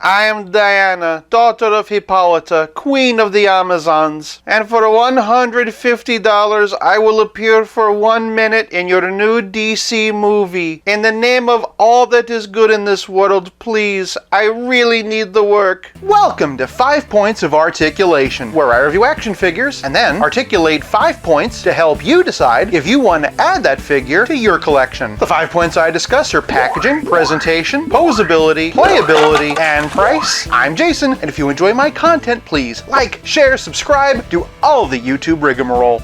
I am Diana, daughter of Hippolyta, queen of the Amazons, and for $150 I will appear for 1 minute in your new DC movie. In the name of all that is good in this world, please, I really need the work. Welcome to 5 Points of Articulation, where I review action figures and then articulate 5 points to help you decide if you want to add that figure to your collection. The 5 points I discuss are packaging, presentation, posability, playability, and price. I'm Jason, and if you enjoy my content, please like, share, subscribe, do all the YouTube rigmarole.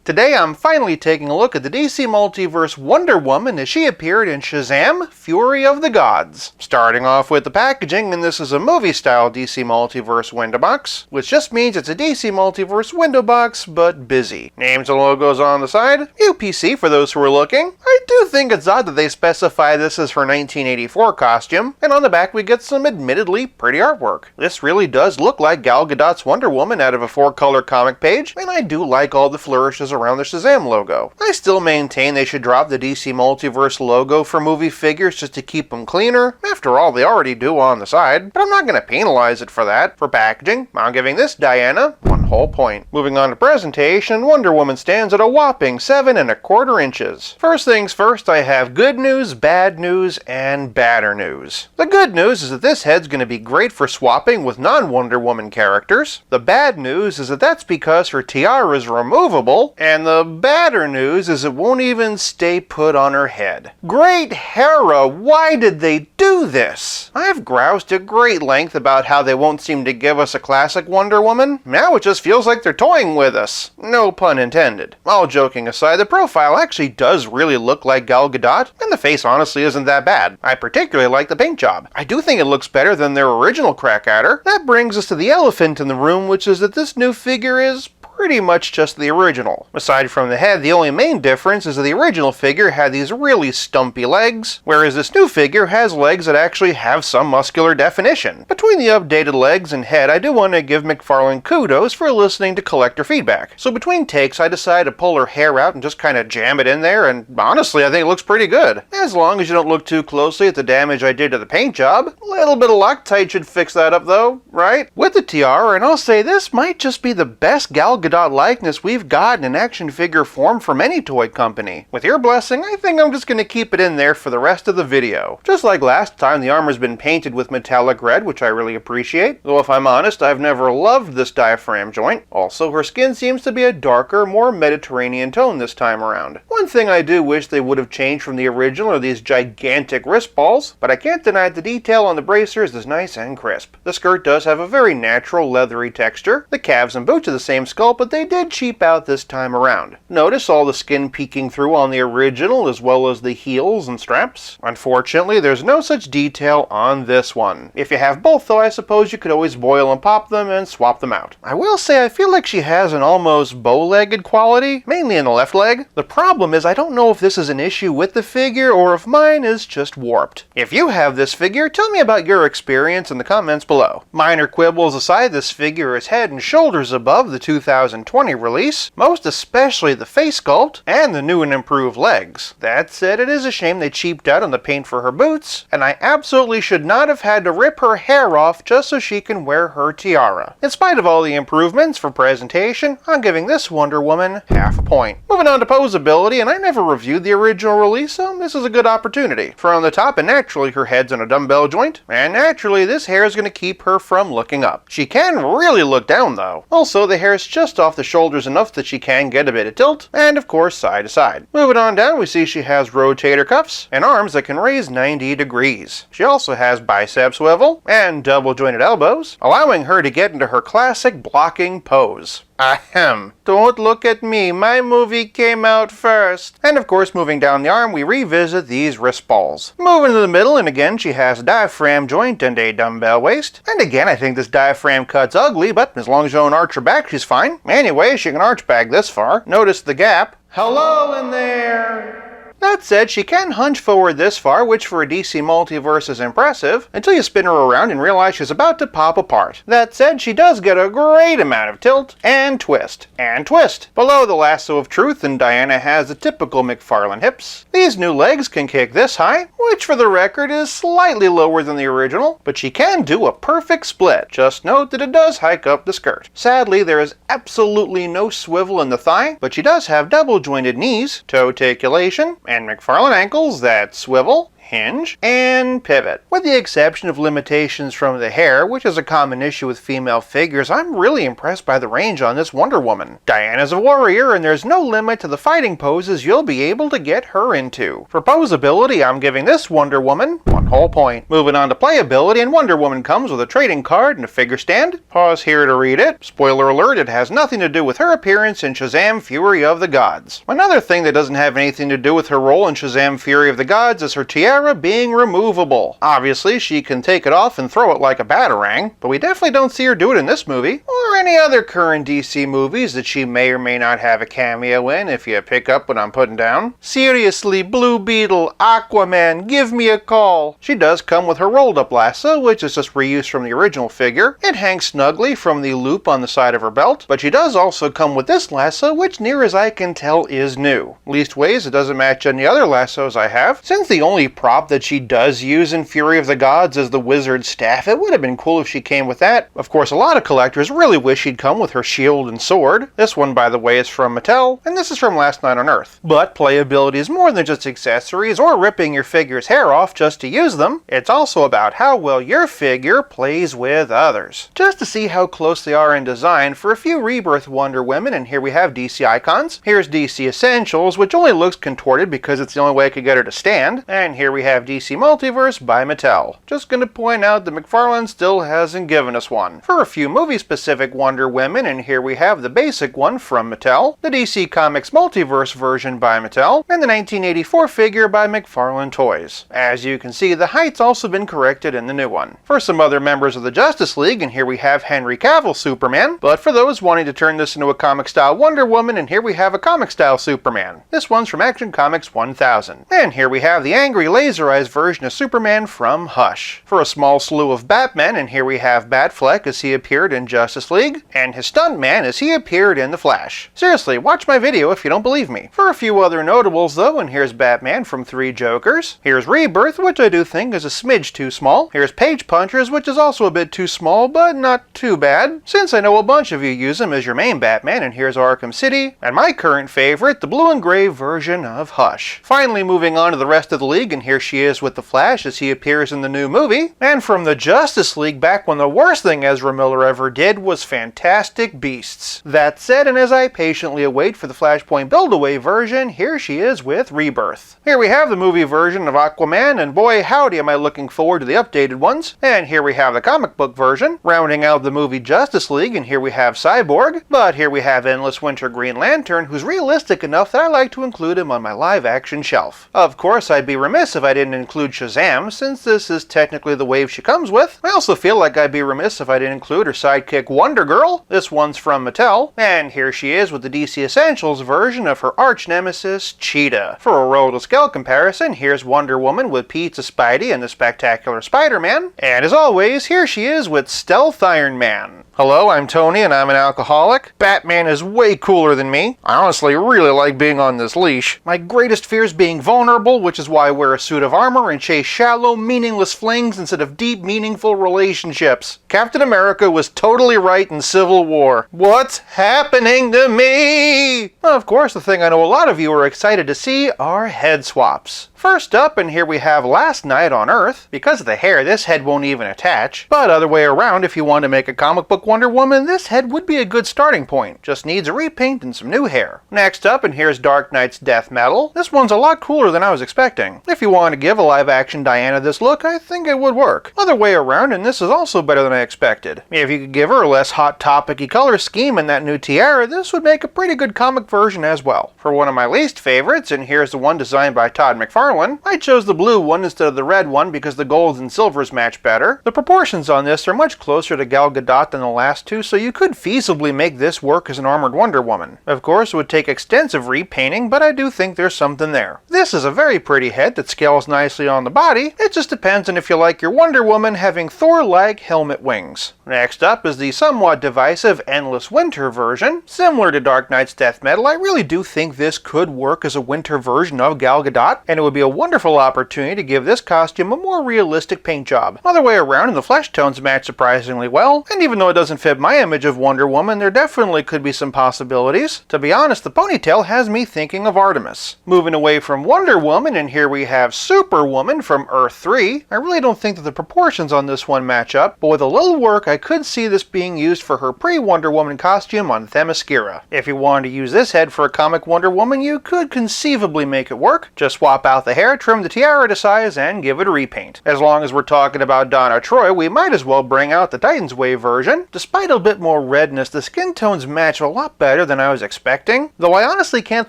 Today I'm finally taking a look at the DC Multiverse Wonder Woman as she appeared in Shazam! Fury of the Gods. Starting off with the packaging, and this is a movie-style DC Multiverse window box, which just means it's a DC Multiverse window box, but busy. Names and logos on the side, UPC for those who are looking. I do think it's odd that they specify this as her 1984 costume, and on the back we get some admittedly pretty artwork. This really does look like Gal Gadot's Wonder Woman out of a 4-color comic page, and I do like all the flourishes around the Shazam logo. I still maintain they should drop the DC Multiverse logo for movie figures just to keep them cleaner. After all, they already do on the side, but I'm not going to penalize it for that. For packaging, I'm giving this Diana 1 whole point. Moving on to presentation, Wonder Woman stands at a whopping 7¼ inches. First things first, I have good news, bad news, and badder news. The good news is that this head's going to be great for swapping with non-Wonder Woman characters. The bad news is that that's because her tiara is removable, and the badder news is it won't even stay put on her head. Great Hera, why did they do this? I've groused at great length about how they won't seem to give us a classic Wonder Woman. Now it just feels like they're toying with us. No pun intended. All joking aside, the profile actually does really look like Gal Gadot, and the face honestly isn't that bad. I particularly like the paint job. I do think it looks better than their original crack at her. That brings us to the elephant in the room, which is that this new figure is pretty much just the original. Aside from the head, the only main difference is that the original figure had these really stumpy legs, whereas this new figure has legs that actually have some muscular definition. Between the updated legs and head, I do want to give McFarlane kudos for listening to collector feedback. So between takes, I decided to pull her hair out and just kind of jam it in there, and honestly, I think it looks pretty good. As long as you don't look too closely at the damage I did to the paint job. A little bit of Loctite should fix that up though, right? With the tiara, and I'll say this might just be the best Gal Gadot likeness we've got in action figure form from any toy company. With your blessing, I think I'm just going to keep it in there for the rest of the video. Just like last time, the armor's been painted with metallic red, which I really appreciate. Though if I'm honest, I've never loved this diaphragm joint. Also, her skin seems to be a darker, more Mediterranean tone this time around. One thing I do wish they would have changed from the original are these gigantic wrist balls, but I can't deny the detail on the bracers is nice and crisp. The skirt does have a very natural leathery texture. The calves and boots are the same sculpt, but they did cheap out this time around. Notice all the skin peeking through on the original as well as the heels and straps. Unfortunately, there's no such detail on this one. If you have both though, I suppose you could always boil and pop them and swap them out. I will say I feel like she has an almost bow-legged quality, mainly in the left leg. The problem is I don't know if this is an issue with the figure or if mine is just warped. If you have this figure, tell me about your experience in the comments below. Minor quibbles aside, this figure is head and shoulders above the 2020 release, most especially the face sculpt and the new and improved legs. That said, it is a shame they cheaped out on the paint for her boots, and I absolutely should not have had to rip her hair off just so she can wear her tiara. In spite of all the improvements for presentation, I'm giving this Wonder Woman half a point. Moving on to posability, and I never reviewed the original release, so this is a good opportunity. From the top, and naturally her head's in a dumbbell joint, and naturally this hair is going to keep her from looking up. She can really look down though. Also, the hair is just off the shoulders enough that she can get a bit of tilt, and of course side to side. Moving on down, we see she has rotator cuffs and arms that can raise 90 degrees. She also has bicep swivel and double jointed elbows, allowing her to get into her classic blocking pose. Ahem. Don't look at me, my movie came out first. And of course, moving down the arm, we revisit these wrist balls. Moving to the middle, and again, she has a diaphragm joint and a dumbbell waist. And again, I think this diaphragm cut's ugly, but as long as you don't arch her back, she's fine. Anyway, she can arch back this far. Notice the gap. Hello in there! That said, she can hunch forward this far, which for a DC Multiverse is impressive, until you spin her around and realize she's about to pop apart. That said, she does get a great amount of tilt and twist. And twist. Below the lasso of truth, and Diana has the typical McFarlane hips. These new legs can kick this high, which for the record is slightly lower than the original, but she can do a perfect split. Just note that it does hike up the skirt. Sadly, there is absolutely no swivel in the thigh, but she does have double jointed knees, toe articulation, and McFarlane ankles that swivel, hinge, and pivot. With the exception of limitations from the hair, which is a common issue with female figures, I'm really impressed by the range on this Wonder Woman. Diana's a warrior, and there's no limit to the fighting poses you'll be able to get her into. For posability, I'm giving this Wonder Woman 1 whole point. Moving on to playability, and Wonder Woman comes with a trading card and a figure stand. Pause here to read it. Spoiler alert, it has nothing to do with her appearance in Shazam Fury of the Gods. Another thing that doesn't have anything to do with her role in Shazam Fury of the Gods is her tiara being removable. Obviously, she can take it off and throw it like a batarang, but we definitely don't see her do it in this movie, or any other current DC movies that she may or may not have a cameo in, if you pick up what I'm putting down. Seriously, Blue Beetle, Aquaman, give me a call. She does come with her rolled up lasso, which is just reused from the original figure. It hangs snugly from the loop on the side of her belt, but she does also come with this lasso, which near as I can tell is new. Leastways, it doesn't match any other lassos I have. Since the only prop that she does use in Fury of the Gods is the wizard's staff, it would have been cool if she came with that. Of course, a lot of collectors really wish she'd come with her shield and sword. This one, by the way, is from Mattel, and this is from Last Night on Earth. But playability is more than just accessories or ripping your figure's hair off just to use them. It's also about how well your figure plays with others. Just to see how close they are in design, for a few Rebirth Wonder Women, and here we have DC Icons. Here's DC Essentials, which only looks contorted because it's the only way I could get her to stand. And here we have DC Multiverse by Mattel. Just gonna point out that McFarlane still hasn't given us one. For a few movie-specific Wonder Women, and here we have the basic one from Mattel, the DC Comics Multiverse version by Mattel, and the 1984 figure by McFarlane Toys. As you can see, the height's also been corrected in the new one. For some other members of the Justice League, and here we have Henry Cavill Superman, but for those wanting to turn this into a comic-style Wonder Woman, and here we have a comic-style Superman. This one's from Action Comics 1000. And here we have the angry laserized version of Superman from Hush. For a small slew of Batmen, and here we have Batfleck as he appeared in Justice League, and his stuntman as he appeared in The Flash. Seriously, watch my video if you don't believe me. For a few other notables though, and here's Batman from 3 Jokers. Here's Rebirth, which I do think is a smidge too small. Here's Page Punchers, which is also a bit too small, but not too bad, since I know a bunch of you use him as your main Batman. And here's Arkham City, and my current favorite, the blue and gray version of Hush. Finally, moving on to the rest of the league, and here she is with the Flash as he appears in the new movie. And from the Justice League, back when the worst thing Ezra Miller ever did was Fantastic Beasts. That said, and as I patiently await for the Flashpoint Build-Away version, here she is with Rebirth. Here we have the movie version of Aquaman, and boy howdy am I looking forward to the updated ones. And here we have the comic book version, rounding out the movie Justice League, and here we have Cyborg. But here we have Endless Winter Green Lantern, who's realistic enough that I like to include him on my live-action shelf. Of course, I'd be remiss if I didn't include Shazam, since this is technically the wave she comes with. I also feel like I'd be remiss if I didn't include her sidekick Wonder Girl. This one's from Mattel, and here she is with the DC Essentials version of her arch nemesis, Cheetah. For a roll-to-scale comparison, here's Wonder Woman with Pizza Spidey and the Spectacular Spider-Man, and as always, here she is with Stealth Iron Man. Hello, I'm Tony and I'm an alcoholic. Batman is way cooler than me. I honestly really like being on this leash. My greatest fear is being vulnerable, which is why I wear a suit of armor and chase shallow, meaningless flings instead of deep, meaningful relationships. Captain America was totally right in Civil War. What's happening to me? Of course, the thing I know a lot of you are excited to see are head swaps. First up, and here we have Last Night on Earth. Because of the hair, this head won't even attach. But other way around, if you want to make a comic book Wonder Woman, this head would be a good starting point. Just needs a repaint and some new hair. Next up, and here's Dark Knight's Death Metal. This one's a lot cooler than I was expecting. If you want to give a live-action Diana this look, I think it would work. Other way around, and this is also better than I expected. If you could give her a less hot topic-y color scheme and that new tiara, this would make a pretty good comic version as well. For one of my least favorites, and here's the one designed by Todd McFarlane, McFarlane. I chose the blue one instead of the red one because the golds and silvers match better. The proportions on this are much closer to Gal Gadot than the last two, so you could feasibly make this work as an armored Wonder Woman. Of course, it would take extensive repainting, but I do think there's something there. This is a very pretty head that scales nicely on the body. It just depends on if you like your Wonder Woman having Thor-like helmet wings. Next up is the somewhat divisive Endless Winter version. Similar to Dark Knight's Death Metal, I really do think this could work as a winter version of Gal Gadot, and it would be a wonderful opportunity to give this costume a more realistic paint job. Other way around, and the flesh tones match surprisingly well, and even though it doesn't fit my image of Wonder Woman, there definitely could be some possibilities. To be honest, the ponytail has me thinking of Artemis. Moving away from Wonder Woman, and here we have Superwoman from Earth 3. I really don't think that the proportions on this one match up, but with a little work, I could see this being used for her pre-Wonder Woman costume on Themyscira. If you wanted to use this head for a comic Wonder Woman, you could conceivably make it work. Just swap out the hair, trim the tiara to size, and give it a repaint. As long as we're talking about Donna Troy, we might as well bring out the Titans Wave version. Despite a bit more redness, the skin tones match a lot better than I was expecting, though I honestly can't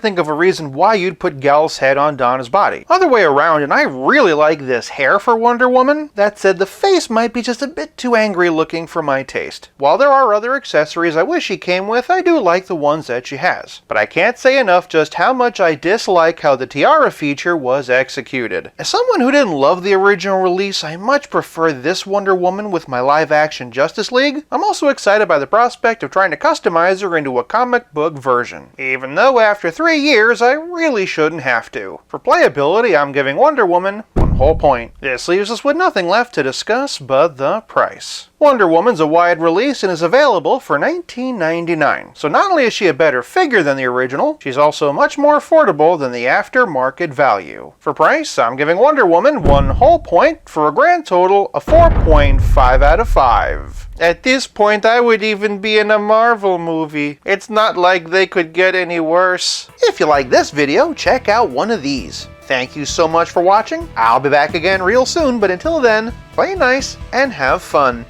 think of a reason why you'd put Gal's head on Donna's body. Other way around, and I really like this hair for Wonder Woman. That said, the face might be just a bit too angry looking for my taste. While there are other accessories I wish she came with, I do like the ones that she has. But I can't say enough just how much I dislike how the tiara feature was executed. As someone who didn't love the original release, I much prefer this Wonder Woman with my live-action Justice League. I'm also excited by the prospect of trying to customize her into a comic book version, even though after 3 years I really shouldn't have to. For playability, I'm giving Wonder Woman 1 whole point. This leaves us with nothing left to discuss but the price. Wonder Woman's a wide release and is available for $19.99. So not only is she a better figure than the original, she's also much more affordable than the aftermarket value. For price, I'm giving Wonder Woman 1 whole point for a grand total of 4.5 out of 5. At this point, I would even be in a Marvel movie. It's not like they could get any worse. If you like this video, check out one of these. Thank you so much for watching. I'll be back again real soon, but until then, play nice and have fun.